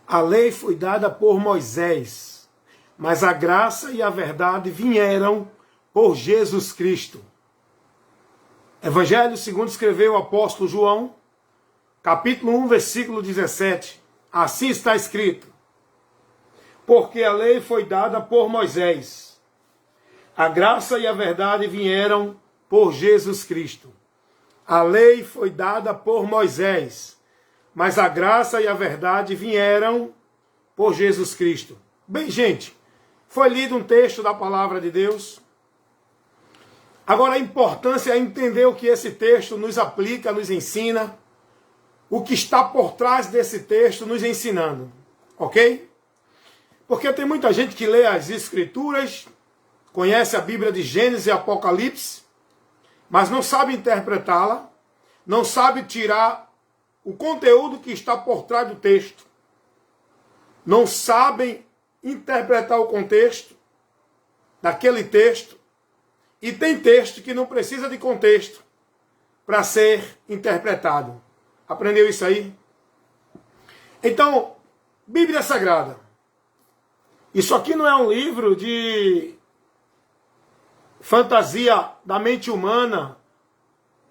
A lei foi dada por Moisés, mas a graça e a verdade vieram por Jesus Cristo. Evangelho segundo escreveu o apóstolo João, capítulo 1, versículo 17. Assim está escrito: porque a lei foi dada por Moisés, a graça e a verdade vieram por Jesus Cristo. A lei foi dada por Moisés, mas a graça e a verdade vieram por Jesus Cristo. Bem, gente, foi lido um texto da palavra de Deus. Agora a importância é entender o que esse texto nos aplica, nos ensina, o que está por trás desse texto nos ensinando, ok? Porque tem muita gente que lê as Escrituras, conhece a Bíblia de Gênesis e Apocalipse, mas não sabe interpretá-la, não sabe tirar o conteúdo que está por trás do texto, não sabem interpretar o contexto daquele texto, e tem texto que não precisa de contexto para ser interpretado. Aprendeu isso aí? Então, Bíblia Sagrada. Isso aqui não é um livro de fantasia da mente humana,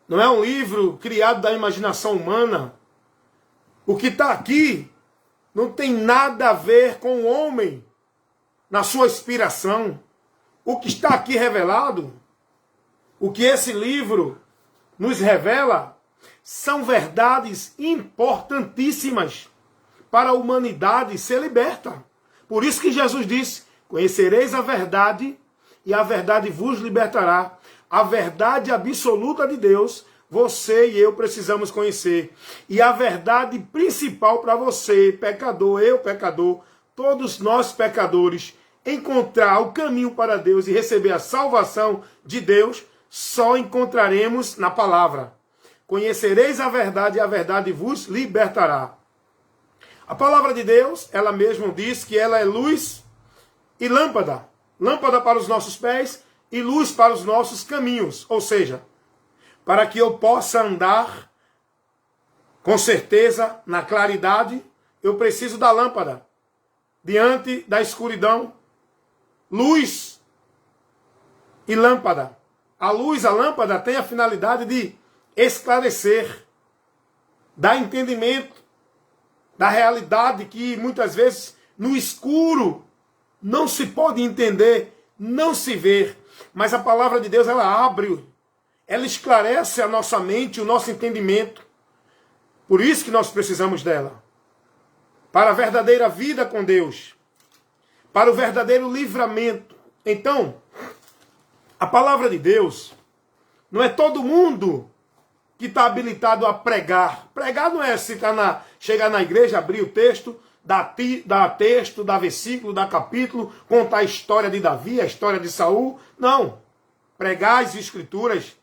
não é um livro criado da imaginação humana. O que está aqui não tem nada a ver com o homem na sua inspiração. O que está aqui revelado, o que esse livro nos revela, são verdades importantíssimas para a humanidade ser liberta. Por isso que Jesus disse: conhecereis a verdade e a verdade vos libertará. A verdade absoluta de Deus, você e eu precisamos conhecer. E a verdade principal para você, pecador, eu pecador, todos nós pecadores, encontrar o caminho para Deus e receber a salvação de Deus, só encontraremos na palavra. Conhecereis a verdade e a verdade vos libertará. A palavra de Deus, ela mesma diz que ela é luz e lâmpada. Lâmpada para os nossos pés e luz para os nossos caminhos. Ou seja, para que eu possa andar com certeza na claridade, eu preciso da lâmpada. Diante da escuridão, luz e lâmpada. A luz, a lâmpada, tem a finalidade de esclarecer, dar entendimento da realidade que muitas vezes no escuro não se pode entender, não se ver. Mas a palavra de Deus, ela abre, ela esclarece a nossa mente, o nosso entendimento. Por isso que nós precisamos dela. Para a verdadeira vida com Deus. Para o verdadeiro livramento. Então, a palavra de Deus, não é todo mundo que está habilitado a pregar. Pregar não é chegar na igreja, abrir o texto, dar texto, dar versículo, dar capítulo, contar a história de Davi, a história de Saul. Não. Pregar as Escrituras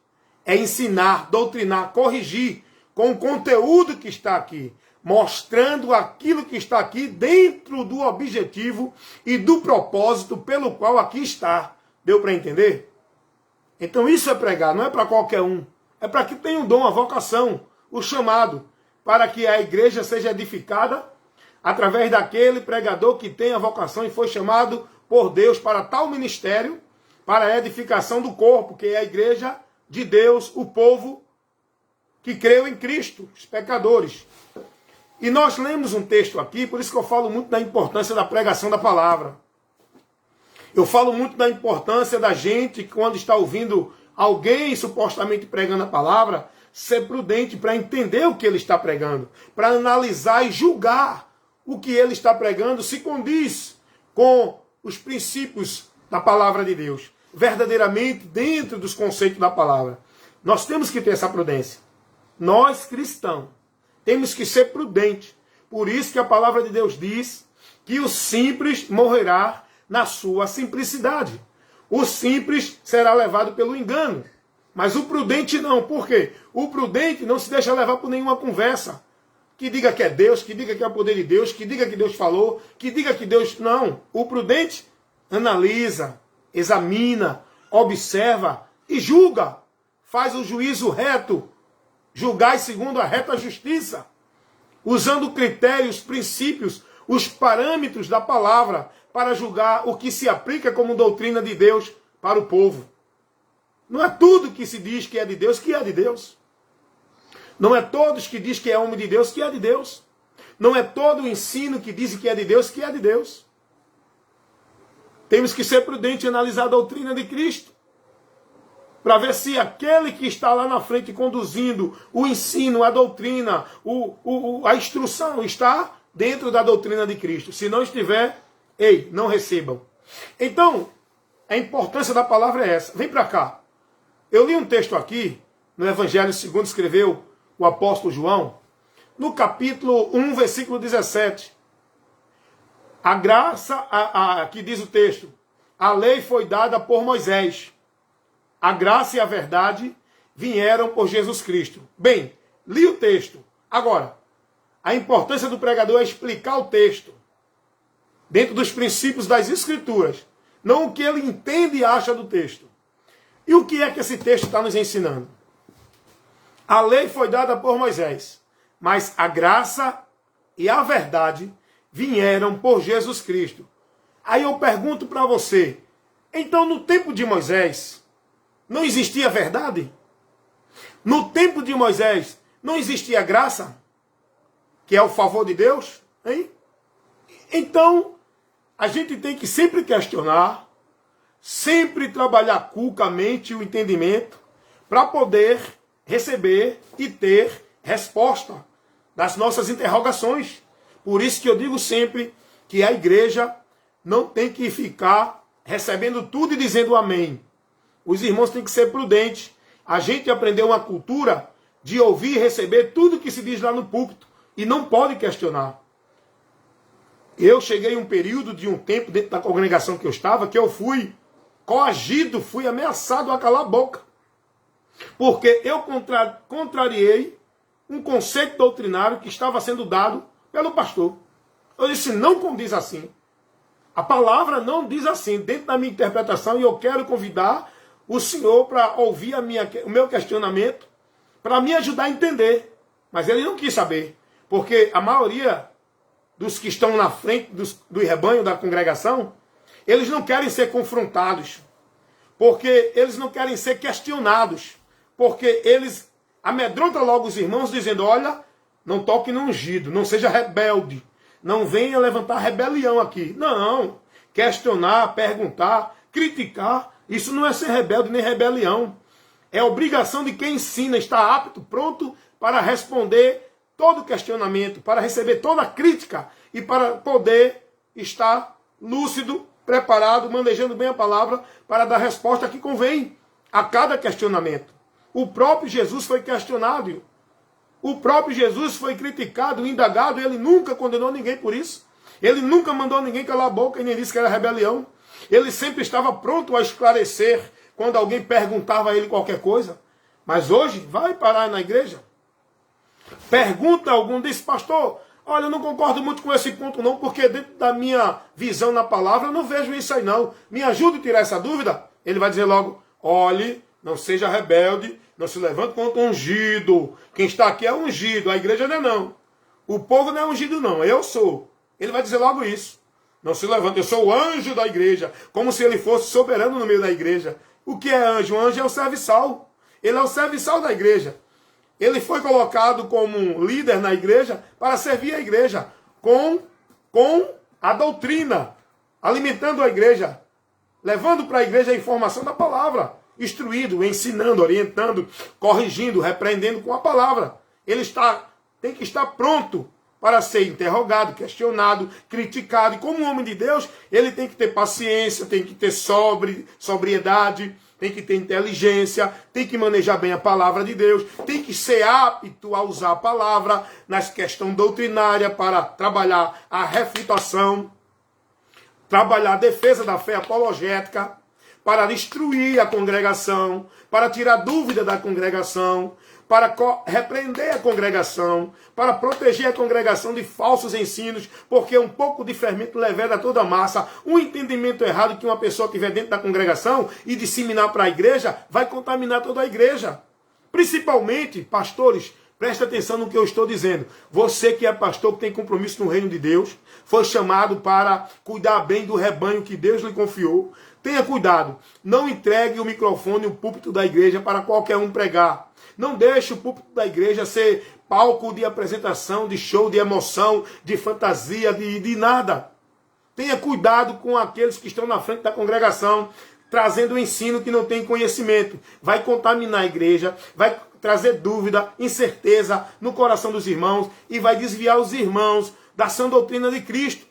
é ensinar, doutrinar, corrigir com o conteúdo que está aqui, mostrando aquilo que está aqui dentro do objetivo e do propósito pelo qual aqui está. Deu para entender? Então isso é pregar, não é para qualquer um. É para que tenha o dom, a vocação, o chamado, para que a igreja seja edificada através daquele pregador que tem a vocação e foi chamado por Deus para tal ministério, para a edificação do corpo, que é a igreja de Deus, o povo que creu em Cristo, os pecadores. E nós lemos um texto aqui, por isso que eu falo muito da importância da pregação da palavra. Eu falo muito da importância da gente, quando está ouvindo alguém supostamente pregando a palavra, ser prudente para entender o que ele está pregando, para analisar e julgar o que ele está pregando, se condiz com os princípios da palavra de Deus, verdadeiramente dentro dos conceitos da palavra. Nós temos que ter essa prudência. Nós, cristãos, temos que ser prudentes. Por isso que a palavra de Deus diz que o simples morrerá na sua simplicidade. O simples será levado pelo engano. Mas o prudente não. Por quê? O prudente não se deixa levar por nenhuma conversa. Que diga que é Deus, que diga que é o poder de Deus, que diga que Deus falou, que diga que Deus... Não. O prudente analisa, examina, observa e julga. Faz o juízo reto. Julgai segundo a reta justiça. Usando critérios, princípios, os parâmetros da palavra para julgar o que se aplica como doutrina de Deus para o povo. Não é tudo que se diz que é de Deus que é de Deus. Não é todos que diz que é homem de Deus que é de Deus. Não é todo o ensino que diz que é de Deus que é de Deus. Temos que ser prudentes e analisar a doutrina de Cristo, para ver se aquele que está lá na frente conduzindo o ensino, a doutrina, a instrução está dentro da doutrina de Cristo. Se não estiver, ei, não recebam. Então, a importância da palavra é essa. Vem para cá. Eu li um texto aqui, no Evangelho segundo escreveu o apóstolo João, no capítulo 1, versículo 17. A graça, que diz o texto, a lei foi dada por Moisés. A graça e a verdade vieram por Jesus Cristo. Bem, li o texto. Agora, a importância do pregador é explicar o texto dentro dos princípios das Escrituras, não o que ele entende e acha do texto. E o que é que esse texto está nos ensinando? A lei foi dada por Moisés, mas a graça e a verdade vieram por Jesus Cristo. Aí eu pergunto para você, então no tempo de Moisés, não existia verdade? No tempo de Moisés, não existia graça? Que é o favor de Deus? Hein? Então, a gente tem que sempre questionar, sempre trabalhar cucamente o entendimento, para poder receber e ter resposta das nossas interrogações. Por isso que eu digo sempre que a igreja não tem que ficar recebendo tudo e dizendo amém. Os irmãos têm que ser prudentes. A gente aprendeu uma cultura de ouvir e receber tudo que se diz lá no púlpito. E não pode questionar. Eu cheguei um período de um tempo dentro da congregação que eu estava, que eu fui coagido, fui ameaçado a calar a boca. Porque eu contrariei um conceito doutrinário que estava sendo dado pelo pastor. Eu disse, não condiz assim. A palavra não diz assim, dentro da minha interpretação, e eu quero convidar o senhor para ouvir o meu questionamento, para me ajudar a entender. Mas ele não quis saber, porque a maioria dos que estão na frente do rebanho da congregação, eles não querem ser confrontados, porque eles não querem ser questionados, porque eles amedrontam logo os irmãos, dizendo, olha, não toque no ungido, não seja rebelde, não venha levantar rebelião aqui. Não, questionar, perguntar, criticar, isso não é ser rebelde nem rebelião. É obrigação de quem ensina, está apto, pronto para responder todo questionamento, para receber toda crítica e para poder estar lúcido, preparado, manejando bem a palavra para dar resposta que convém a cada questionamento. O próprio Jesus foi questionado, o próprio Jesus foi criticado, indagado, ele nunca condenou ninguém por isso. Ele nunca mandou ninguém calar a boca e nem disse que era rebelião. Ele sempre estava pronto a esclarecer quando alguém perguntava a ele qualquer coisa. Mas hoje, vai parar na igreja. Pergunta algum, diz, pastor, olha, eu não concordo muito com esse ponto não, porque dentro da minha visão na palavra, eu não vejo isso aí não. Me ajude a tirar essa dúvida? Ele vai dizer logo, olhe, não seja rebelde, não se levante contra o ungido. Quem está aqui é ungido, a igreja não é não. O povo não é ungido não, eu sou. Ele vai dizer logo isso. Não se levante, eu sou o anjo da igreja, como se ele fosse soberano no meio da igreja. O que é anjo? O anjo é o serviçal. Ele é o serviçal da igreja. Ele foi colocado como um líder na igreja para servir a igreja com a doutrina, alimentando a igreja, levando para a igreja a informação da palavra, instruindo, ensinando, orientando, corrigindo, repreendendo com a palavra. Ele tem que estar pronto para ser interrogado, questionado, criticado. E como um homem de Deus, ele tem que ter paciência, tem que ter sobriedade, tem que ter inteligência, tem que manejar bem a palavra de Deus, tem que ser apto a usar a palavra nas questões doutrinárias para trabalhar a refutação, trabalhar a defesa da fé apologética, para instruir a congregação, para tirar dúvida da congregação, para repreender a congregação, para proteger a congregação de falsos ensinos, porque um pouco de fermento leveda toda a massa. Um entendimento errado que uma pessoa tiver dentro da congregação e disseminar para a igreja, vai contaminar toda a igreja. Principalmente, pastores, Preste atenção no que eu estou dizendo. Você que é pastor, que tem compromisso no reino de Deus, foi chamado para cuidar bem do rebanho que Deus lhe confiou. Tenha cuidado. Não entregue o microfone, o púlpito da igreja para qualquer um pregar. Não deixe o púlpito da igreja ser palco de apresentação, de show, de emoção, de fantasia, de nada. Tenha cuidado com aqueles que estão na frente da congregação, trazendo um ensino que não tem conhecimento. Vai contaminar a igreja, vai trazer dúvida, incerteza no coração dos irmãos e vai desviar os irmãos da sã doutrina de Cristo.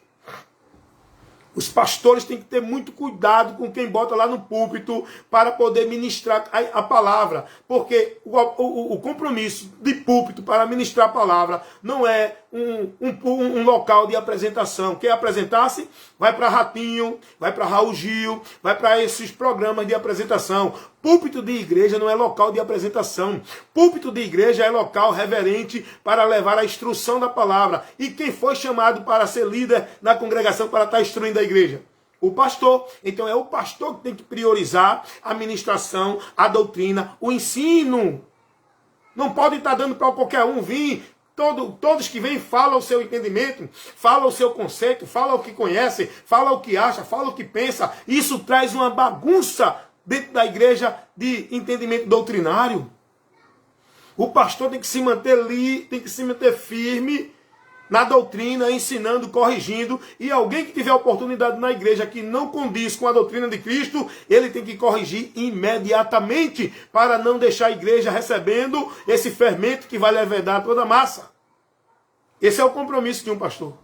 Os pastores têm que ter muito cuidado com quem bota lá no púlpito para poder ministrar a palavra. Porque o compromisso de púlpito para ministrar a palavra não é um local de apresentação. Quer apresentar-se? Vai para Ratinho, vai para Raul Gil, vai para esses programas de apresentação. Púlpito de igreja não é local de apresentação. Púlpito de igreja é local reverente para levar a instrução da palavra. E quem foi chamado para ser líder na congregação para estar instruindo a igreja? O pastor. Então é o pastor que tem que priorizar a ministração, a doutrina, o ensino. Não pode estar dando para qualquer um vir. Todos que vêm falam o seu entendimento, falam o seu conceito, falam o que conhece, falam o que acha, falam o que pensa. Isso traz uma bagunça dentro da igreja de entendimento doutrinário. O pastor tem que se manter tem que se manter firme na doutrina, ensinando, corrigindo, e alguém que tiver oportunidade na igreja que não condiz com a doutrina de Cristo, ele tem que corrigir imediatamente, para não deixar a igreja recebendo esse fermento que vai levedar toda a massa. Esse é o compromisso de um pastor.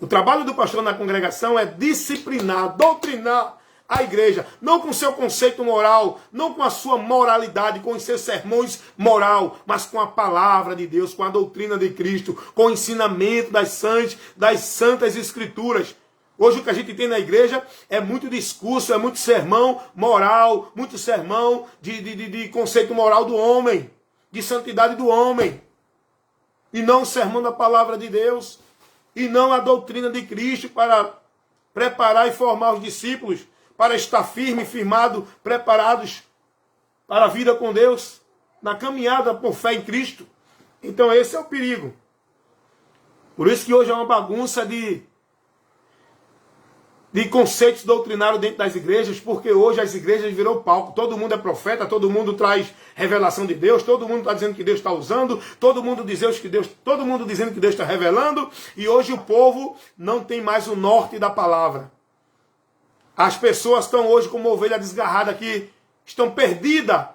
O trabalho do pastor na congregação é disciplinar, doutrinar a igreja, não com seu conceito moral, não com a sua moralidade, com os seus sermões moral, mas com a palavra de Deus, com a doutrina de Cristo, com o ensinamento das santas escrituras. Hoje o que a gente tem na igreja é muito discurso, é muito sermão moral, muito sermão de conceito moral do homem, de santidade do homem, e não o sermão da palavra de Deus, e não a doutrina de Cristo para preparar e formar os discípulos, para estar firme, firmado, preparados para a vida com Deus, na caminhada por fé em Cristo. Então esse é o perigo. Por isso que hoje é uma bagunça de conceitos doutrinários dentro das igrejas, porque hoje as igrejas virou palco. Todo mundo é profeta, todo mundo traz revelação de Deus, todo mundo está dizendo que Deus está usando, todo mundo dizendo que Deus está revelando, e hoje o povo não tem mais o norte da palavra. As pessoas estão hoje como ovelha desgarrada que estão perdidas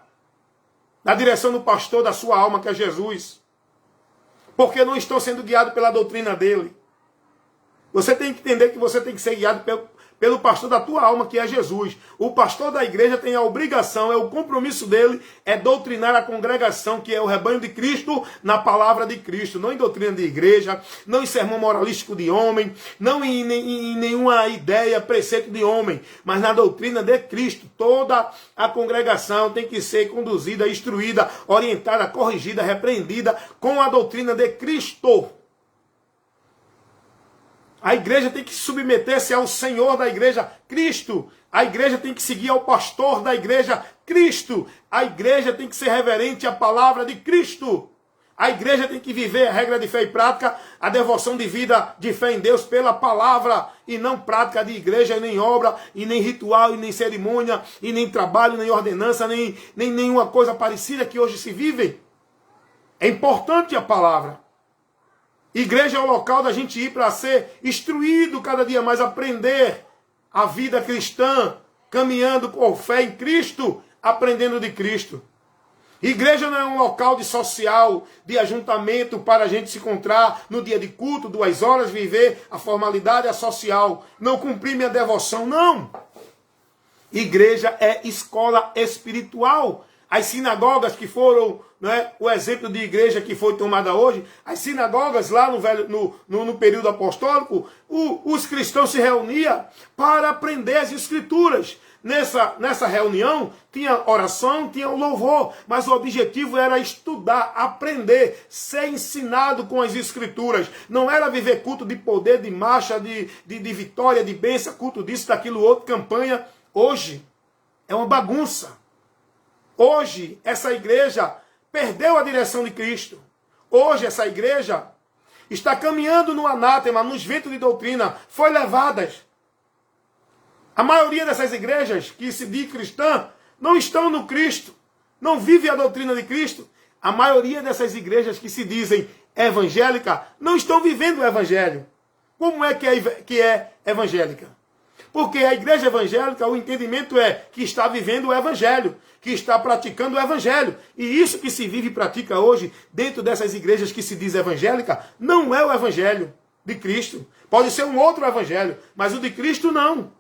na direção do pastor da sua alma, que é Jesus. Porque não estão sendo guiados pela doutrina dele. Você tem que entender que você tem que ser guiado pelo pastor da tua alma, que é Jesus. O pastor da igreja tem a obrigação, é o compromisso dele, é doutrinar a congregação, que é o rebanho de Cristo, na palavra de Cristo. Não em doutrina de igreja, não em sermão moralístico de homem, não em nenhuma ideia, preceito de homem, mas na doutrina de Cristo. Toda a congregação tem que ser conduzida, instruída, orientada, corrigida, repreendida com a doutrina de Cristo. A igreja tem que submeter-se ao Senhor da igreja, Cristo. A igreja tem que seguir ao pastor da igreja, Cristo. A igreja tem que ser reverente à palavra de Cristo. A igreja tem que viver a regra de fé e prática, a devoção de vida de fé em Deus pela palavra, e não prática de igreja, nem obra, e nem ritual, e nem cerimônia, e nem trabalho, nem ordenança, nem nenhuma coisa parecida que hoje se vive. É importante a palavra. Igreja é o local da gente ir para ser instruído cada dia mais, aprender a vida cristã, caminhando por fé em Cristo, aprendendo de Cristo. Igreja não é um local de social, de ajuntamento para a gente se encontrar no dia de culto, 2 horas, viver a formalidade, a social, não cumprir minha devoção, não. Igreja é escola espiritual. As sinagogas que foram, né, o exemplo de igreja que foi tomada hoje, as sinagogas lá no período apostólico, os cristãos se reuniam para aprender as escrituras. Nessa reunião tinha oração, tinha o louvor, mas o objetivo era estudar, aprender, ser ensinado com as escrituras. Não era viver culto de poder, de marcha, de vitória, de bênção, culto disso, daquilo outro, campanha. Hoje é uma bagunça. Hoje, essa igreja perdeu a direção de Cristo. Hoje essa igreja está caminhando no anátema, nos ventos de doutrina, foi levadas. A maioria dessas igrejas que se diz cristã não estão no Cristo, não vive a doutrina de Cristo. A maioria dessas igrejas que se dizem evangélica não estão vivendo o evangelho. Como é que é evangélica? Porque a igreja evangélica, o entendimento é que está vivendo o evangelho, que está praticando o evangelho. E isso que se vive e pratica hoje, dentro dessas igrejas que se diz evangélica, não é o evangelho de Cristo. Pode ser um outro evangelho, mas o de Cristo não.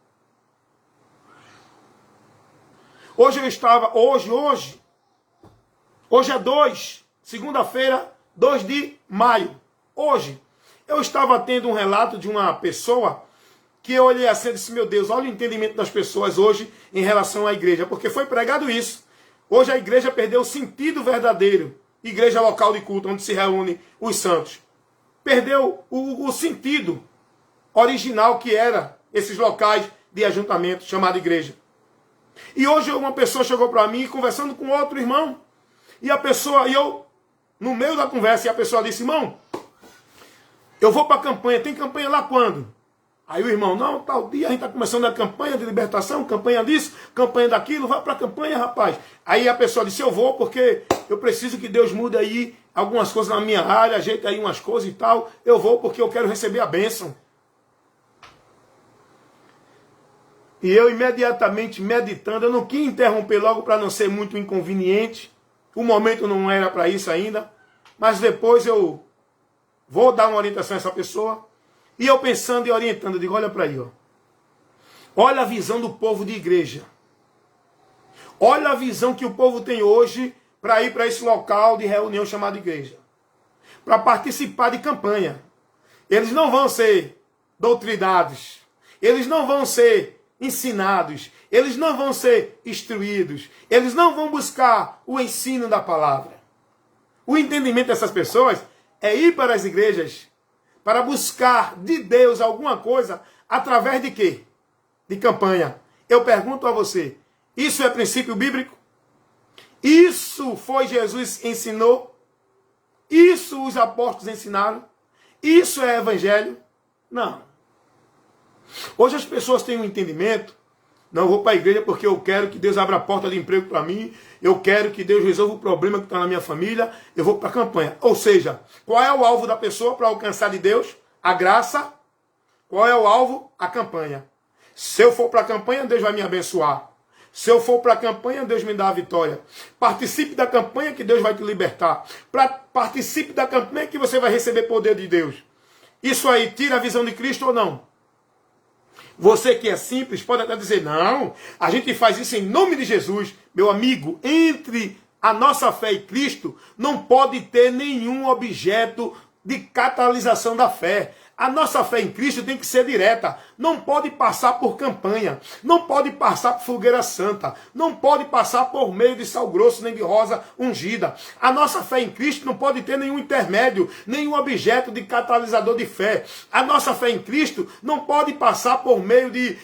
Hoje é segunda-feira, 2 de maio. Hoje, eu estava tendo um relato de uma pessoa que eu olhei assim e disse, meu Deus, olha o entendimento das pessoas hoje em relação à igreja, porque foi pregado isso. Hoje a igreja perdeu o sentido verdadeiro, igreja local de culto, onde se reúnem os santos. Perdeu o sentido original que era esses locais de ajuntamento chamado igreja. E hoje uma pessoa chegou para mim conversando com outro irmão, e eu, no meio da conversa, e a pessoa disse, irmão, eu vou para a campanha, tem campanha lá quando? Aí o irmão, não, tal dia a gente está começando a campanha de libertação, campanha disso, campanha daquilo, vai para a campanha, rapaz. Aí a pessoa disse, eu vou porque eu preciso que Deus mude aí algumas coisas na minha área, ajeite aí umas coisas e tal. Eu vou porque eu quero receber a bênção. E eu imediatamente meditando, eu não quis interromper logo para não ser muito inconveniente. O momento não era para isso ainda, mas depois eu vou dar uma orientação a essa pessoa. E eu pensando e orientando, eu digo, olha para aí, ó. Olha a visão do povo de igreja. Olha a visão que o povo tem hoje para ir para esse local de reunião chamado igreja. Para participar de campanha. Eles não vão ser doutrinados. Eles não vão ser ensinados. Eles não vão ser instruídos. Eles não vão buscar o ensino da palavra. O entendimento dessas pessoas é ir para as igrejas para buscar de Deus alguma coisa através de quê? De campanha. Eu pergunto a você, isso é princípio bíblico? Isso foi Jesus ensinou? Isso os apóstolos ensinaram? Isso é evangelho? Não. Hoje as pessoas têm um entendimento, não, eu vou para a igreja porque eu quero que Deus abra a porta de emprego para mim, eu quero que Deus resolva o problema que está na minha família, eu vou para a campanha. Ou seja, qual é o alvo da pessoa para alcançar de Deus? A graça. Qual é o alvo? A campanha. Se eu for para a campanha, Deus vai me abençoar. Se eu for para a campanha, Deus me dá a vitória. Participe da campanha que Deus vai te libertar. Participe da campanha que você vai receber poder de Deus. Isso aí tira a visão de Cristo ou não? Você que é simples pode até dizer, não, a gente faz isso em nome de Jesus. Meu amigo, entre a nossa fé e Cristo, não pode ter nenhum objeto de catalisação da fé. A nossa fé em Cristo tem que ser direta. Não pode passar por campanha. Não pode passar por fogueira santa. Não pode passar por meio de sal grosso nem de rosa ungida. A nossa fé em Cristo não pode ter nenhum intermédio, nenhum objeto de catalisador de fé. A nossa fé em Cristo não pode passar por meio de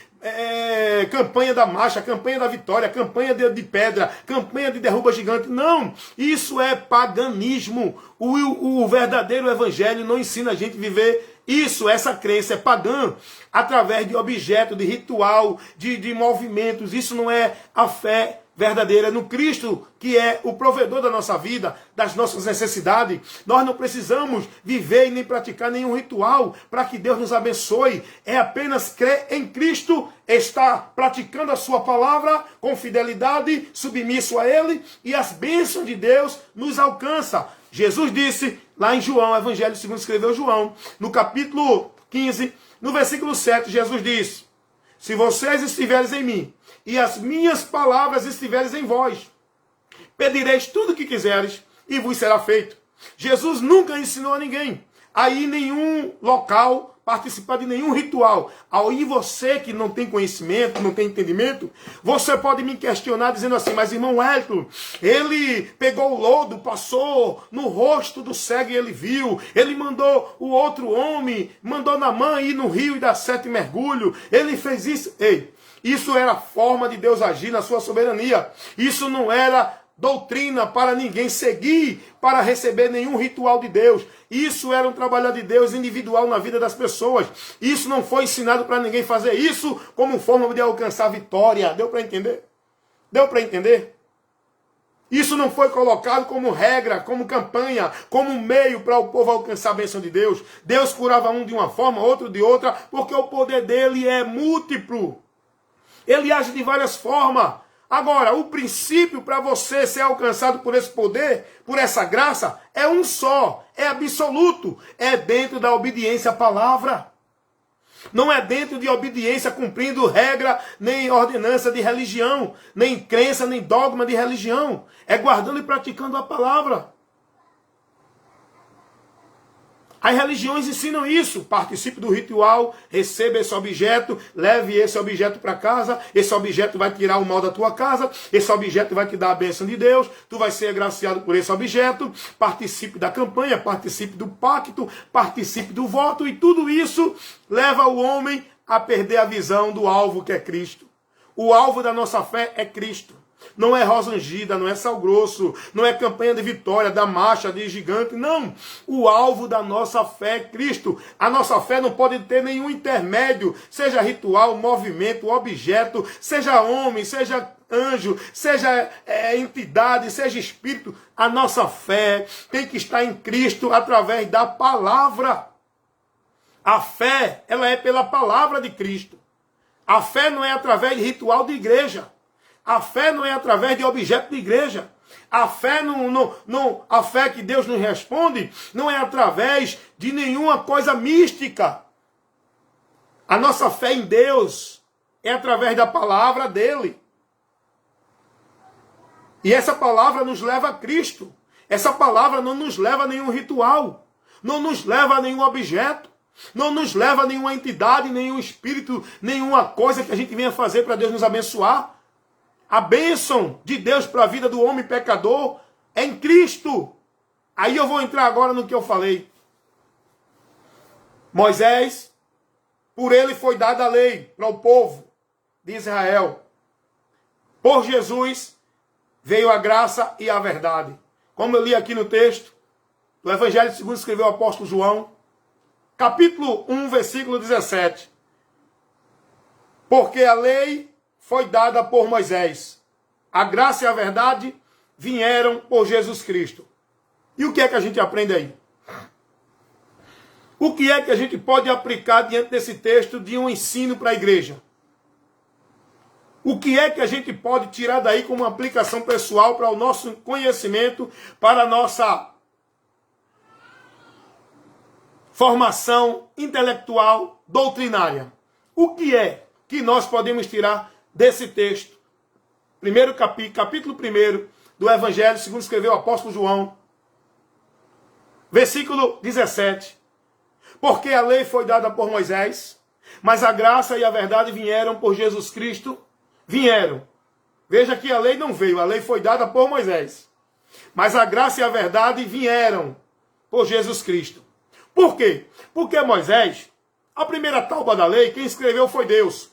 campanha da marcha, campanha da vitória, campanha de pedra, campanha de derruba gigante. Não, isso é paganismo. O verdadeiro evangelho não ensina a gente a viver isso, essa crença é pagã, através de objeto, de ritual, de movimentos. Isso não é a fé verdadeira no Cristo, que é o provedor da nossa vida, das nossas necessidades. Nós não precisamos viver e nem praticar nenhum ritual para que Deus nos abençoe. É apenas crer em Cristo, estar praticando a sua palavra com fidelidade, submisso a Ele, e as bênçãos de Deus nos alcançam. Jesus disse, lá em João, Evangelho segundo escreveu João, no capítulo 15, no versículo 7, Jesus disse, se vocês estiveres em mim, e as minhas palavras estiveres em vós, pedireis tudo o que quiseres, e vos será feito. Jesus nunca ensinou a ninguém a ir em nenhum local, participar de nenhum ritual. Ao ir você que não tem conhecimento, não tem entendimento, você pode me questionar dizendo assim, mas irmão Hélio, ele pegou o lodo, passou no rosto do cego e ele viu, ele mandou o outro homem, mandou na mãe ir no rio e dar 7 mergulhos, ele fez isso. Ei, isso era a forma de Deus agir na sua soberania. Isso não era doutrina para ninguém seguir, para receber nenhum ritual de Deus. Isso era um trabalho de Deus individual na vida das pessoas. Isso não foi ensinado para ninguém fazer isso como forma de alcançar vitória. Deu para entender? Deu para entender? Isso não foi colocado como regra, como campanha, como meio para o povo alcançar a bênção de Deus. Deus curava um de uma forma, outro de outra, porque o poder dele é múltiplo. Ele age de várias formas. Agora, o princípio para você ser alcançado por esse poder, por essa graça, é um só, é absoluto. É dentro da obediência à palavra. Não é dentro de obediência cumprindo regra, nem ordenança de religião, nem crença, nem dogma de religião. É guardando e praticando a palavra. As religiões ensinam isso. Participe do ritual, receba esse objeto, leve esse objeto para casa, esse objeto vai tirar o mal da tua casa, esse objeto vai te dar a bênção de Deus, tu vai ser agraciado por esse objeto, participe da campanha, participe do pacto, participe do voto, e tudo isso leva o homem a perder a visão do alvo que é Cristo. O alvo da nossa fé é Cristo. Não é rosa ungida, não é sal grosso, não é campanha de vitória, da marcha, de gigante, não. O alvo da nossa fé é Cristo. A nossa fé não pode ter nenhum intermédio, seja ritual, movimento, objeto, seja homem, seja anjo, seja entidade, seja espírito. A nossa fé tem que estar em Cristo através da palavra. A fé, ela é pela palavra de Cristo. A fé não é através de ritual de igreja. A fé não é através de objeto de igreja. A fé, a fé que Deus nos responde não é através de nenhuma coisa mística. A nossa fé em Deus é através da palavra dele. E essa palavra nos leva a Cristo. Essa palavra não nos leva a nenhum ritual. Não nos leva a nenhum objeto. Não nos leva a nenhuma entidade, nenhum espírito, nenhuma coisa que a gente venha fazer para Deus nos abençoar. A bênção de Deus para a vida do homem pecador é em Cristo. Aí eu vou entrar agora no que eu falei. Moisés, por ele foi dada a lei para o povo de Israel. Por Jesus veio a graça e a verdade. Como eu li aqui no texto, do Evangelho segundo escreveu o apóstolo João, capítulo 1, versículo 17. Porque a lei foi dada por Moisés. A graça e a verdade vieram por Jesus Cristo. E o que é que a gente aprende aí? O que é que a gente pode aplicar diante desse texto de um ensino para a igreja? O que é que a gente pode tirar daí como uma aplicação pessoal para o nosso conhecimento, para a nossa formação intelectual, doutrinária? O que é que nós podemos tirar desse texto? Primeiro capítulo 1 do Evangelho, segundo escreveu o apóstolo João, versículo 17. Porque a lei foi dada por Moisés, mas a graça e a verdade vieram por Jesus Cristo. Vieram. Veja que a lei não veio, a lei foi dada por Moisés. Mas a graça e a verdade vieram por Jesus Cristo. Por quê? Porque Moisés, a primeira tábua da lei, quem escreveu foi Deus.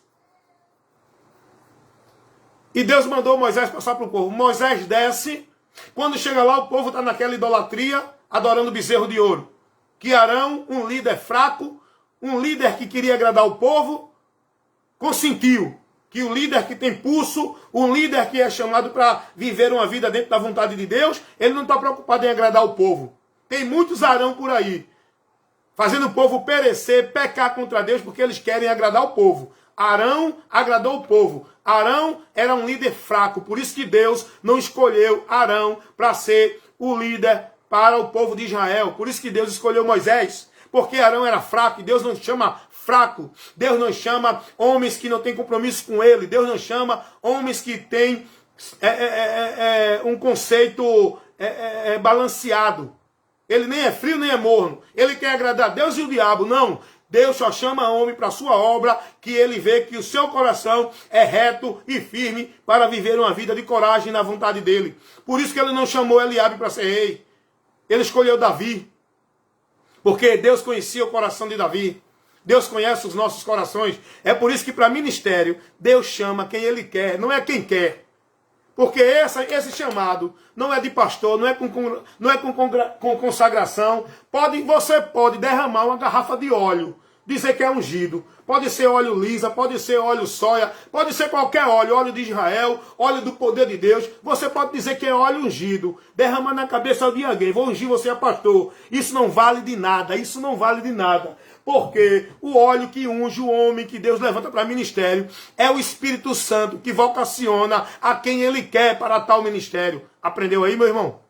E Deus mandou Moisés passar para o povo. Moisés desce. Quando chega lá, o povo está naquela idolatria, adorando bezerro de ouro. Que Arão, um líder fraco, um líder que queria agradar o povo, consentiu que o líder que tem pulso, um líder que é chamado para viver uma vida dentro da vontade de Deus, ele não está preocupado em agradar o povo. Tem muitos Arão por aí, fazendo o povo perecer, pecar contra Deus, porque eles querem agradar o povo. Arão agradou o povo. Arão era um líder fraco, por isso que Deus não escolheu Arão para ser o líder para o povo de Israel. Por isso que Deus escolheu Moisés, porque Arão era fraco, e Deus não chama fraco. Deus não chama homens que não têm compromisso com ele. Deus não chama homens que têm um conceito balanceado. Ele nem é frio, nem é morno. Ele quer agradar a Deus e o diabo. Não. Deus só chama homem para a sua obra, que ele vê que o seu coração é reto e firme para viver uma vida de coragem na vontade dele. Por isso que ele não chamou Eliabe para ser rei. Ele escolheu Davi. Porque Deus conhecia o coração de Davi. Deus conhece os nossos corações. É por isso que para ministério, Deus chama quem ele quer, não é quem quer. Porque esse chamado não é de pastor, não é com consagração. Você pode derramar uma garrafa de óleo, dizer que é ungido. Pode ser óleo lisa, pode ser óleo soia, pode ser qualquer óleo, óleo de Israel, óleo do poder de Deus. Você pode dizer que é óleo ungido, derramar na cabeça de alguém. Vou ungir você a pastor. Isso não vale de nada, isso não vale de nada. Porque o óleo que unge o homem que Deus levanta para ministério é o Espírito Santo que vocaciona a quem Ele quer para tal ministério. Aprendeu aí, meu irmão?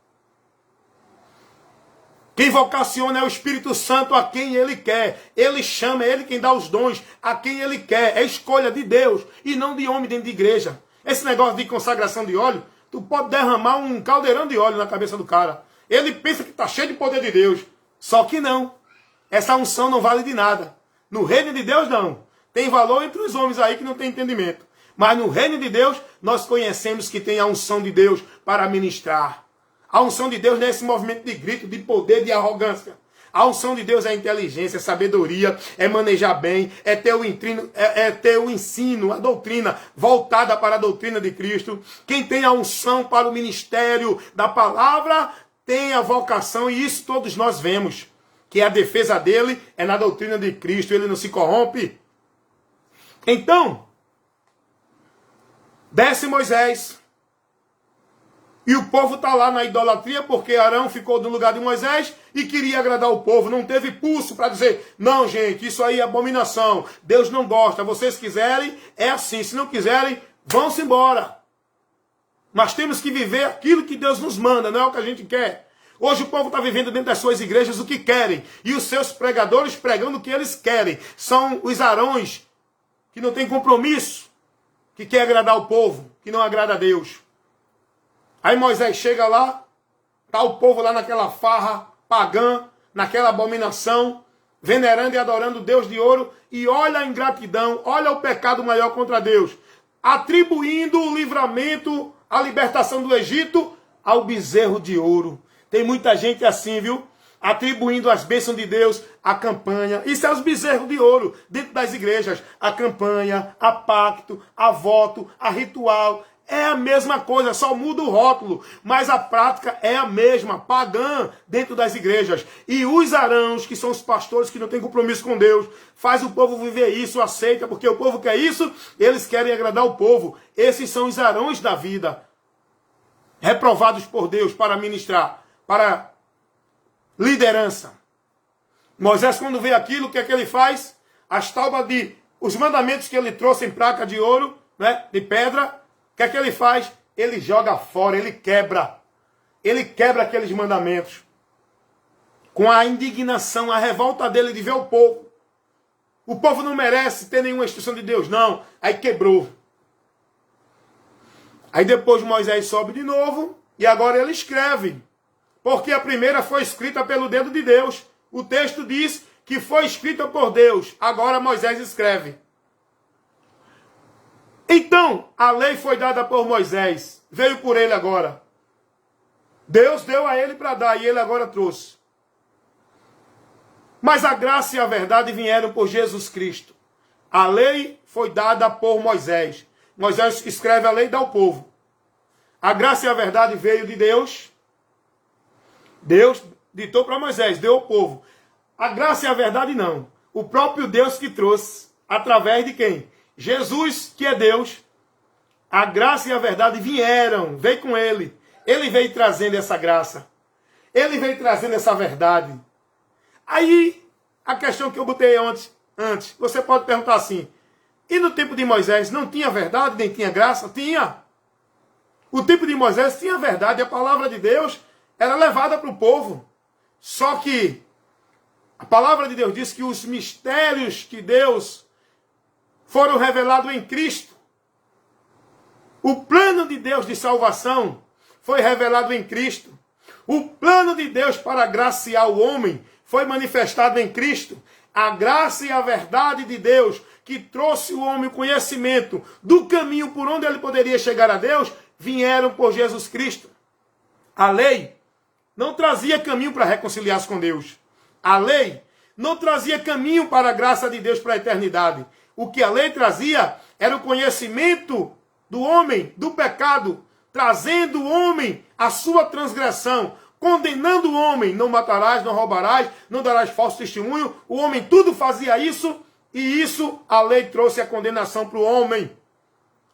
Quem vocaciona é o Espírito Santo a quem Ele quer. Ele chama, é Ele quem dá os dons a quem Ele quer. É escolha de Deus e não de homem dentro de igreja. Esse negócio de consagração de óleo, tu pode derramar um caldeirão de óleo na cabeça do cara. Ele pensa que está cheio de poder de Deus. Só que não. Essa unção não vale de nada. No reino de Deus, não. Tem valor entre os homens aí que não tem entendimento. Mas no reino de Deus, nós conhecemos que tem a unção de Deus para ministrar. A unção de Deus não é esse movimento de grito, de poder, de arrogância. A unção de Deus é inteligência, é sabedoria, é manejar bem, é ter o ensino, a doutrina voltada para a doutrina de Cristo. Quem tem a unção para o ministério da palavra tem a vocação, e isso todos nós vemos. Que a defesa dele é na doutrina de Cristo, ele não se corrompe. Então, desce Moisés, e o povo está lá na idolatria, porque Arão ficou no lugar de Moisés e queria agradar o povo. Não teve pulso para dizer, não gente, isso aí é abominação, Deus não gosta, vocês quiserem, é assim, se não quiserem, vão-se embora. Mas temos que viver aquilo que Deus nos manda, não é o que a gente quer. Hoje o povo está vivendo dentro das suas igrejas o que querem. E os seus pregadores pregando o que eles querem. São os Arões que não têm compromisso. Que quer agradar o povo. Que não agrada a Deus. Aí Moisés chega lá. Está o povo lá naquela farra pagã. Naquela abominação. Venerando e adorando o Deus de ouro. E olha a ingratidão. Olha o pecado maior contra Deus. Atribuindo o livramento, a libertação do Egito ao bezerro de ouro. Tem muita gente assim, viu? Atribuindo as bênçãos de Deus à campanha. Isso é os bezerros de ouro dentro das igrejas. A campanha, a pacto, a voto, a ritual. É a mesma coisa, só muda o rótulo. Mas a prática é a mesma, pagã, dentro das igrejas. E os arãos, que são os pastores que não têm compromisso com Deus, faz o povo viver isso, aceita, porque o povo quer isso, eles querem agradar o povo. Esses são os arãos da vida. Reprovados por Deus para ministrar. Para liderança. Moisés, quando vê aquilo, o que é que ele faz? As tábuas os mandamentos que ele trouxe em placa de ouro, né, de pedra, o que é que ele faz? Ele joga fora, ele quebra. Ele quebra aqueles mandamentos. Com a indignação, a revolta dele de ver o povo. O povo não merece ter nenhuma instrução de Deus, não. Aí quebrou. Aí depois Moisés sobe de novo e agora ele escreve. Porque a primeira foi escrita pelo dedo de Deus. O texto diz que foi escrita por Deus. Agora Moisés escreve. Então, a lei foi dada por Moisés. Veio por ele agora. Deus deu a ele para dar e ele agora trouxe. Mas a graça e a verdade vieram por Jesus Cristo. A lei foi dada por Moisés. Moisés escreve a lei e dá ao povo. A graça e a verdade veio de Deus. Deus ditou para Moisés, deu ao povo. A graça e a verdade não. O próprio Deus que trouxe, através de quem? Jesus, que é Deus. A graça e a verdade vieram, veio com ele. Ele veio trazendo essa graça. Ele veio trazendo essa verdade. Aí, a questão que eu botei antes, você pode perguntar assim, e no tempo de Moisés não tinha verdade, nem tinha graça? Tinha. O tempo de Moisés tinha verdade, a palavra de Deus era levada para o povo. Só que a palavra de Deus diz que os mistérios que Deus foram revelados em Cristo. O plano de Deus de salvação foi revelado em Cristo. O plano de Deus para agraciar o homem foi manifestado em Cristo. A graça e a verdade de Deus que trouxe o homem o conhecimento do caminho por onde ele poderia chegar a Deus, vieram por Jesus Cristo. A lei não trazia caminho para reconciliar-se com Deus. A lei não trazia caminho para a graça de Deus para a eternidade. O que a lei trazia era o conhecimento do homem, do pecado, trazendo o homem à sua transgressão, condenando o homem, não matarás, não roubarás, não darás falso testemunho. O homem tudo fazia isso, e isso a lei trouxe a condenação para o homem.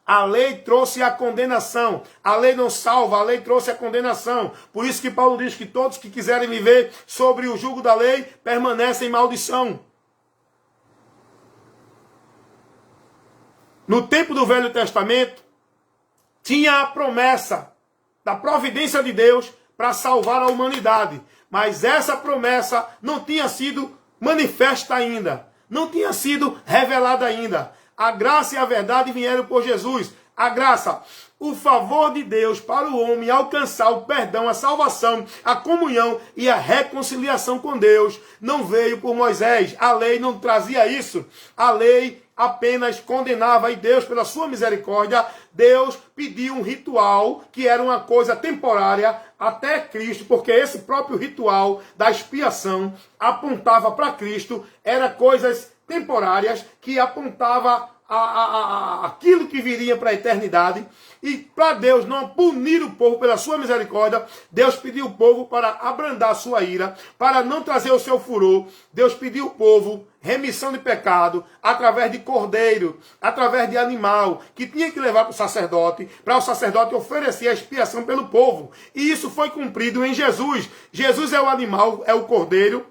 A lei trouxe a condenação. A lei não salva, a lei trouxe a condenação. Por isso que Paulo diz que todos que quiserem viver sobre o jugo da lei permanecem em maldição. No tempo do Velho Testamento, tinha a promessa da providência de Deus para salvar a humanidade. Mas essa promessa não tinha sido manifesta ainda. Não tinha sido revelada ainda. A graça e a verdade vieram por Jesus. A graça, o favor de Deus para o homem alcançar o perdão, a salvação, a comunhão e a reconciliação com Deus, não veio por Moisés. A lei não trazia isso. A lei apenas condenava, e Deus, pela sua misericórdia, Deus pediu um ritual que era uma coisa temporária até Cristo, porque esse próprio ritual da expiação apontava para Cristo, era coisas temporárias que apontava aquilo que viria para a eternidade. E para Deus não punir o povo pela sua misericórdia, Deus pediu o povo para abrandar a sua ira, para não trazer o seu furor. Deus pediu ao povo remissão de pecado através de cordeiro, através de animal, que tinha que levar para o sacerdote oferecer a expiação pelo povo. E isso foi cumprido em Jesus. Jesus é o animal, é o cordeiro.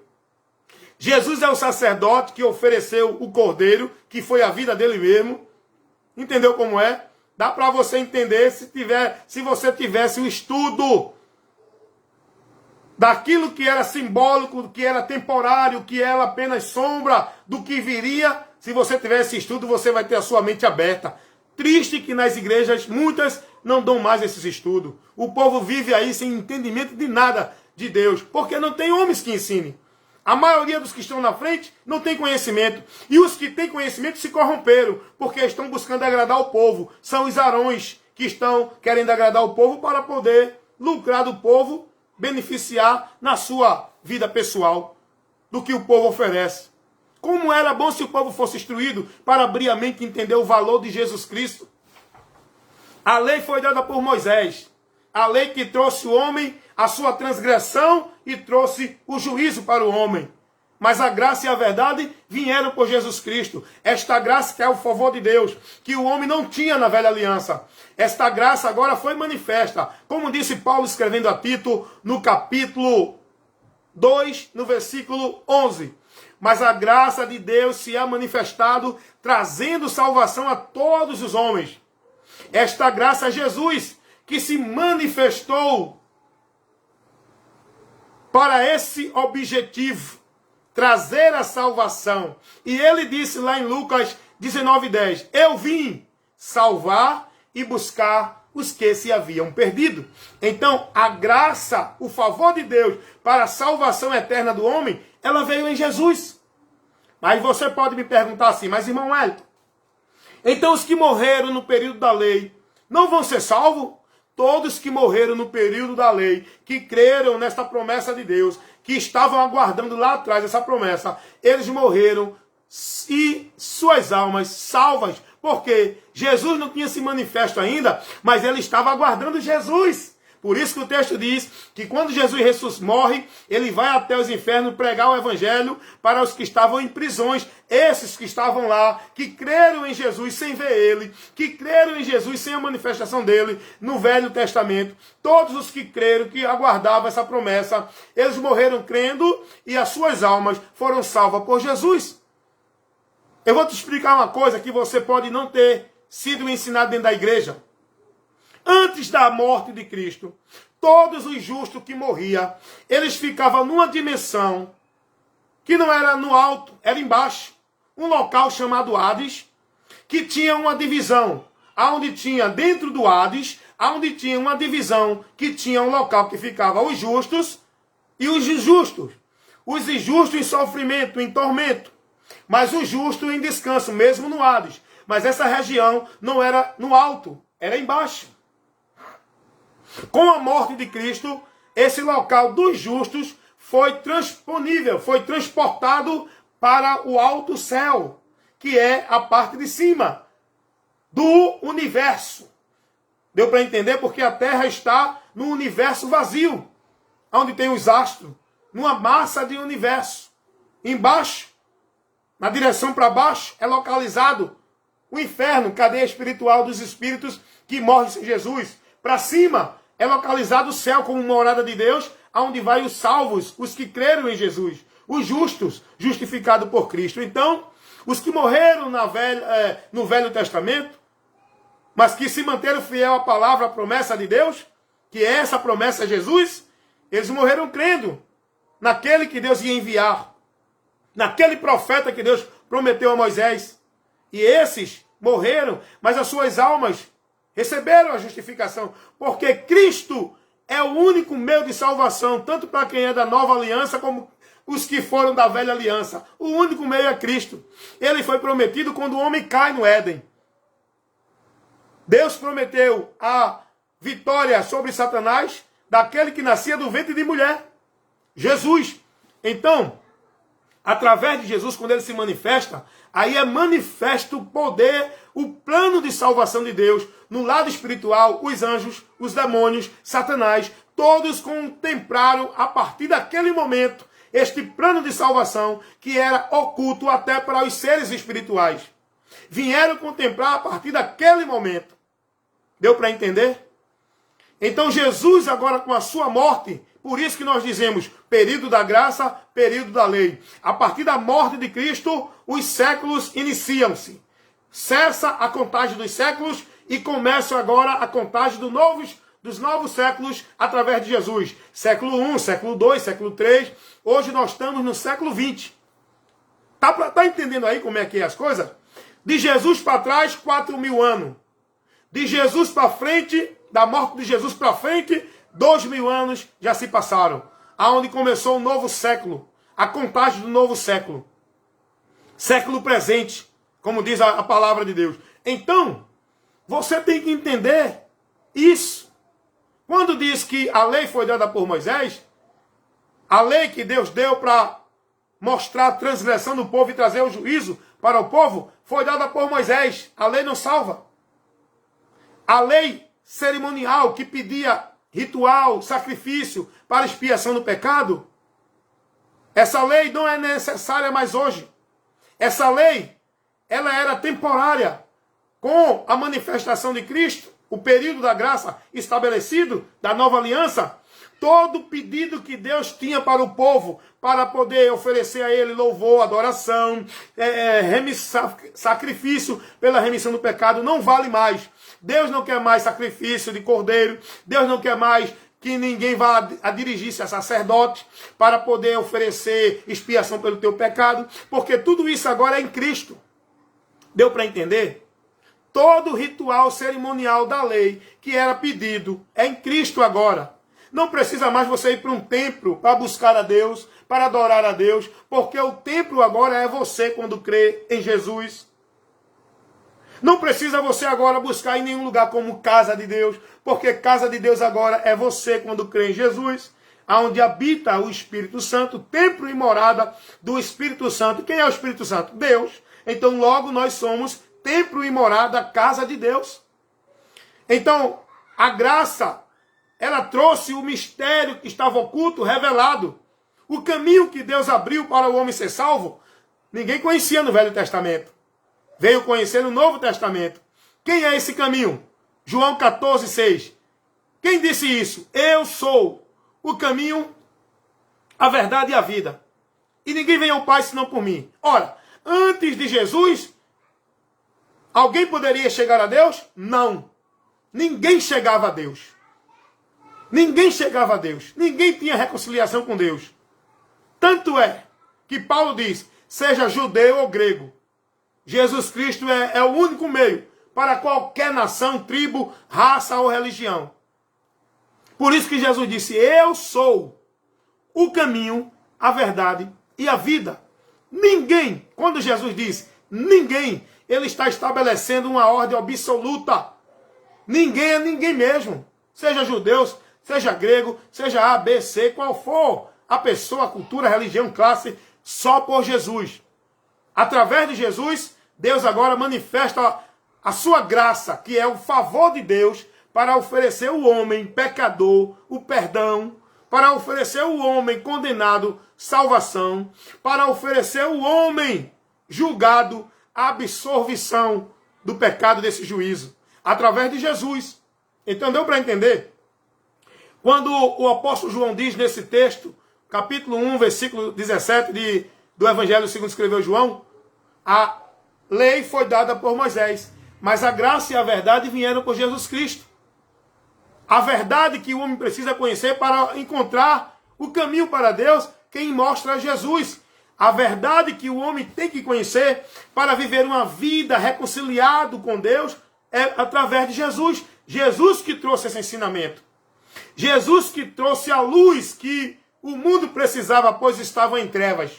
Jesus é o sacerdote que ofereceu o cordeiro, que foi a vida dele mesmo. Entendeu como é? Dá para você entender se você tivesse o estudo daquilo que era simbólico, do que era temporário, que era apenas sombra do que viria. Se você tivesse estudo, você vai ter a sua mente aberta. Triste que nas igrejas muitas não dão mais esses estudos. O povo vive aí sem entendimento de nada de Deus, porque não tem homens que ensinem. A maioria dos que estão na frente não tem conhecimento. E os que têm conhecimento se corromperam, porque estão buscando agradar o povo. São os arões que estão querendo agradar o povo para poder lucrar do povo, beneficiar na sua vida pessoal do que o povo oferece. Como era bom se o povo fosse instruído para abrir a mente e entender o valor de Jesus Cristo. A lei foi dada por Moisés. A lei que trouxe o homem a sua transgressão e trouxe o juízo para o homem. Mas a graça e a verdade vieram por Jesus Cristo. Esta graça que é o favor de Deus, que o homem não tinha na velha aliança. Esta graça agora foi manifesta. Como disse Paulo escrevendo a Tito no capítulo 2, no versículo 11. Mas a graça de Deus se é manifestado, trazendo salvação a todos os homens. Esta graça é Jesus, que se manifestou para esse objetivo, trazer a salvação. E ele disse lá em Lucas 19:10, eu vim salvar e buscar os que se haviam perdido. Então, a graça, o favor de Deus para a salvação eterna do homem, ela veio em Jesus. Mas você pode me perguntar assim, mas irmão Hélio, então os que morreram no período da lei não vão ser salvos? Todos que morreram no período da lei, que creram nesta promessa de Deus, que estavam aguardando lá atrás essa promessa, eles morreram e suas almas salvas, porque Jesus não tinha se manifesto ainda, mas ele estava aguardando Jesus. Por isso que o texto diz que quando Jesus morre, ele vai até os infernos pregar o evangelho para os que estavam em prisões. Esses que estavam lá, que creram em Jesus sem ver ele, que creram em Jesus sem a manifestação dele no Velho Testamento. Todos os que creram, que aguardavam essa promessa, eles morreram crendo e as suas almas foram salvas por Jesus. Eu vou te explicar uma coisa que você pode não ter sido ensinado dentro da igreja. Antes da morte de Cristo, todos os justos que morriam, eles ficavam numa dimensão que não era no alto, era embaixo. Um local chamado Hades, que tinha uma divisão, aonde tinha dentro do Hades, aonde tinha uma divisão que tinha um local que ficava os justos e os injustos. Os injustos em sofrimento, em tormento, mas os justos em descanso, mesmo no Hades. Mas essa região não era no alto, era embaixo. Com a morte de Cristo, esse local dos justos foi transponível, foi transportado para o alto céu, que é a parte de cima do universo. Deu para entender? Porque a Terra está no universo vazio, onde tem os astros, numa massa de universo. Embaixo, na direção para baixo, é localizado o inferno, cadeia espiritual dos espíritos que morrem sem Jesus. Para cima, é localizado o céu como morada de Deus, aonde vai os salvos, os que creram em Jesus, os justos, justificados por Cristo. Então, os que morreram no Velho Testamento, mas que se manteram fiel à palavra, à promessa de Deus, que é essa promessa é Jesus, eles morreram crendo naquele que Deus ia enviar, naquele profeta que Deus prometeu a Moisés. E esses morreram, mas as suas almas receberam a justificação, porque Cristo é o único meio de salvação, tanto para quem é da nova aliança, como os que foram da velha aliança. O único meio é Cristo. Ele foi prometido quando o homem cai no Éden. Deus prometeu a vitória sobre Satanás daquele que nascia do ventre de mulher, Jesus. Então, através de Jesus, quando ele se manifesta, aí é manifesto o poder, o plano de salvação de Deus. No lado espiritual, os anjos, os demônios, Satanás, todos contemplaram a partir daquele momento este plano de salvação que era oculto até para os seres espirituais. Vieram contemplar a partir daquele momento. Deu para entender? Então Jesus agora com a sua morte, por isso que nós dizemos período da graça, período da lei. A partir da morte de Cristo, os séculos iniciam-se. Cessa a contagem dos séculos e começa agora a contagem dos novos séculos através de Jesus. Século 1, século 2, século 3. Hoje nós estamos no século 20. Tá entendendo aí como é que é as coisas? De Jesus para trás, 4.000 anos. De Jesus para frente, da morte de Jesus para frente, 2.000 anos já se passaram. Aonde começou o novo século. A contagem do novo século. Século presente, como diz a palavra de Deus. Então, você tem que entender isso. Quando diz que a lei foi dada por Moisés, a lei que Deus deu para mostrar a transgressão do povo e trazer o juízo para o povo, foi dada por Moisés. A lei não salva. A lei cerimonial que pedia ritual, sacrifício para expiação do pecado, essa lei não é necessária mais hoje. Essa lei, ela era temporária. Com a manifestação de Cristo, o período da graça estabelecido, da nova aliança, todo pedido que Deus tinha para o povo, para poder oferecer a ele louvor, adoração, sacrifício pela remissão do pecado, não vale mais. Deus não quer mais sacrifício de cordeiro, Deus não quer mais que ninguém vá a dirigir-se a sacerdote para poder oferecer expiação pelo teu pecado, porque tudo isso agora é em Cristo. Deu para entender? Todo o ritual cerimonial da lei que era pedido é em Cristo agora. Não precisa mais você ir para um templo para buscar a Deus, para adorar a Deus, porque o templo agora é você quando crê em Jesus. Não precisa você agora buscar em nenhum lugar como casa de Deus, porque casa de Deus agora é você quando crê em Jesus, onde habita o Espírito Santo, templo e morada do Espírito Santo. Quem é o Espírito Santo? Deus. Então logo nós somos templo e morada, casa de Deus. Então, a graça, ela trouxe o mistério que estava oculto, revelado. O caminho que Deus abriu para o homem ser salvo, ninguém conhecia no Velho Testamento. Veio conhecer no Novo Testamento. Quem é esse caminho? João 14, 6. Quem disse isso? Eu sou o caminho, a verdade e a vida. E ninguém vem ao Pai senão por mim. Ora, antes de Jesus, alguém poderia chegar a Deus? Não. Ninguém chegava a Deus. Ninguém chegava a Deus. Ninguém tinha reconciliação com Deus. Tanto é que Paulo diz, seja judeu ou grego, Jesus Cristo é o único meio para qualquer nação, tribo, raça ou religião. Por isso que Jesus disse, eu sou o caminho, a verdade e a vida. Ninguém, quando Jesus diz ninguém, ele está estabelecendo uma ordem absoluta. Ninguém é ninguém mesmo. Seja judeu, seja grego, seja A, B, C, qual for a pessoa, a cultura, a religião, classe, só por Jesus. Através de Jesus, Deus agora manifesta a sua graça, que é o favor de Deus, para oferecer o homem pecador o perdão, para oferecer o homem condenado salvação, para oferecer o homem julgado a absolvição do pecado desse juízo, através de Jesus. Então deu para entender? Quando o apóstolo João diz nesse texto, capítulo 1, versículo 17 do Evangelho segundo escreveu João, a lei foi dada por Moisés, mas a graça e a verdade vieram por Jesus Cristo. A verdade que o homem precisa conhecer para encontrar o caminho para Deus, quem mostra é Jesus. A verdade que o homem tem que conhecer para viver uma vida reconciliado com Deus é através de Jesus. Jesus que trouxe esse ensinamento. Jesus que trouxe a luz que o mundo precisava, pois estavam em trevas.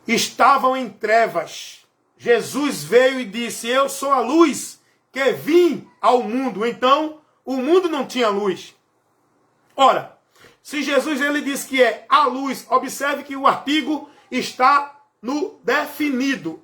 Estavam em trevas. Jesus veio e disse, eu sou a luz que vim ao mundo. Então, o mundo não tinha luz. Ora, se Jesus ele diz que é a luz, observe que o artigo está no definido.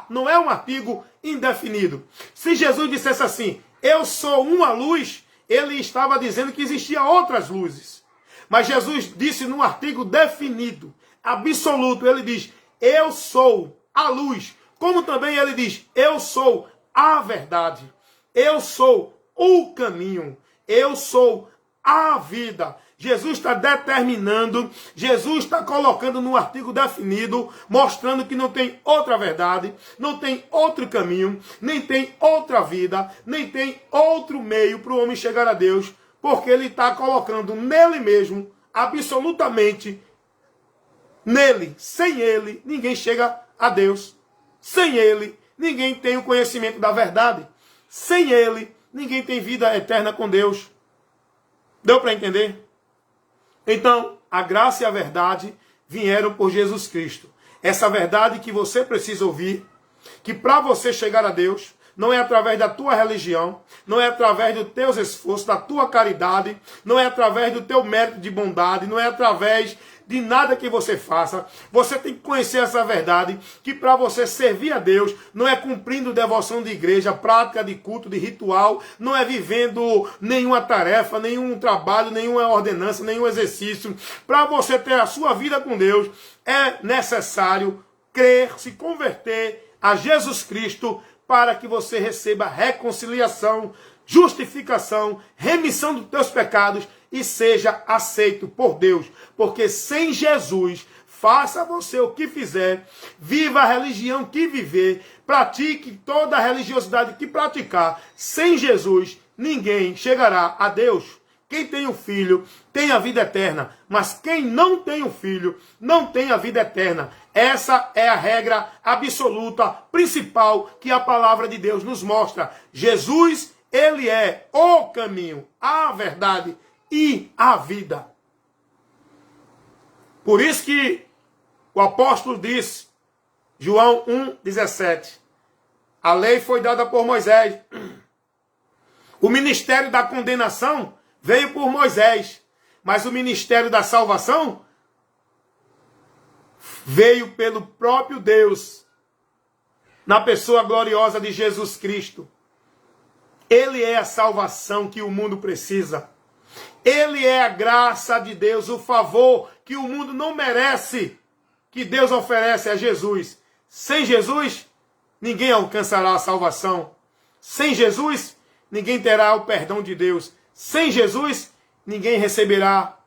Não é um artigo indefinido. Se Jesus dissesse assim, eu sou uma luz, ele estava dizendo que existiam outras luzes. Mas Jesus disse num artigo definido, absoluto, ele diz, eu sou a luz. Como também ele diz, eu sou a verdade. Eu sou o caminho. Eu sou a vida. Jesus está determinando, Jesus está colocando no artigo definido, mostrando que não tem outra verdade, não tem outro caminho, nem tem outra vida, nem tem outro meio para o homem chegar a Deus, porque ele está colocando nele mesmo, absolutamente, nele, sem ele, ninguém chega a Deus. Sem ele, ninguém tem o conhecimento da verdade. Sem ele, ninguém tem vida eterna com Deus. Deu para entender? Então, a graça e a verdade vieram por Jesus Cristo. Essa verdade que você precisa ouvir, que para você chegar a Deus, não é através da tua religião, não é através dos teus esforços, da tua caridade, não é através do teu mérito de bondade, não é através de nada que você faça. Você tem que conhecer essa verdade, que para você servir a Deus, não é cumprindo devoção de igreja, prática de culto, de ritual, não é vivendo nenhuma tarefa, nenhum trabalho, nenhuma ordenança, nenhum exercício. Para você ter a sua vida com Deus, é necessário crer, se converter a Jesus Cristo, para que você receba reconciliação, justificação, remissão dos teus pecados e seja aceito por Deus. Porque sem Jesus, faça você o que fizer, viva a religião que viver, pratique toda a religiosidade que praticar. Sem Jesus, ninguém chegará a Deus. Quem tem o Filho tem a vida eterna, mas quem não tem o Filho não tem a vida eterna. Essa é a regra absoluta, principal, que a palavra de Deus nos mostra. Jesus, ele é o caminho, a verdade e a vida. Por isso que o apóstolo disse, João 1,17, a lei foi dada por Moisés. O ministério da condenação veio por Moisés, mas o ministério da salvação veio pelo próprio Deus, na pessoa gloriosa de Jesus Cristo. Ele é a salvação que o mundo precisa. Ele é a graça de Deus, o favor que o mundo não merece, que Deus oferece a Jesus. Sem Jesus, ninguém alcançará a salvação. Sem Jesus, ninguém terá o perdão de Deus. Sem Jesus, ninguém receberá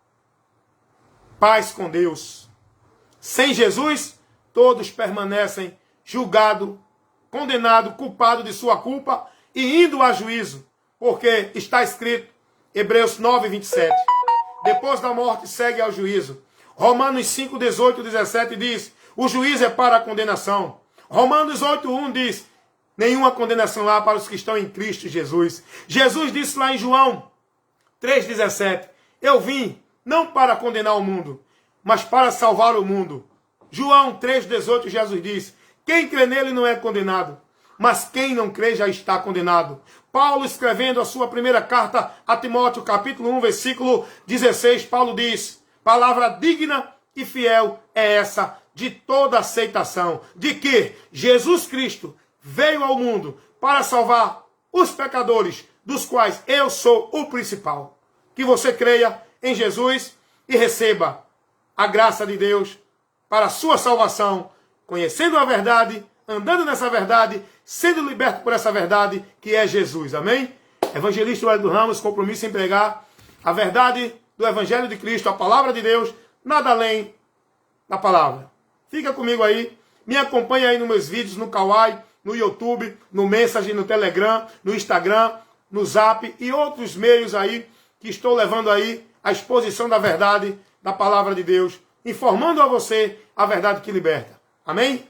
paz com Deus. Sem Jesus, todos permanecem julgados, condenados, culpados de sua culpa e indo a juízo. Porque está escrito, Hebreus 9, 27. Depois da morte segue ao juízo. Romanos 5, 18, 17 diz, o juízo é para a condenação. Romanos 8, 1 diz, nenhuma condenação há para os que estão em Cristo Jesus. Jesus disse lá em João 3,17, eu vim não para condenar o mundo, mas para salvar o mundo. João 3,18, Jesus diz, quem crê nele não é condenado, mas quem não crê já está condenado. Paulo, escrevendo a sua primeira carta a Timóteo, capítulo 1, versículo 16, Paulo diz, palavra digna e fiel é essa de toda aceitação, de que Jesus Cristo veio ao mundo para salvar os pecadores, dos quais eu sou o principal. Que você creia em Jesus e receba a graça de Deus para a sua salvação, conhecendo a verdade, andando nessa verdade, sendo liberto por essa verdade que é Jesus. Amém? Evangelista Wellington Ramos, compromisso em pregar a verdade do Evangelho de Cristo, a palavra de Deus, nada além da palavra. Fica comigo aí, me acompanha aí nos meus vídeos, no Kawaii, no YouTube, no Message, no Telegram, no Instagram, no Zap e outros meios aí que estou levando aí a exposição da verdade, da palavra de Deus, informando a você a verdade que liberta. Amém?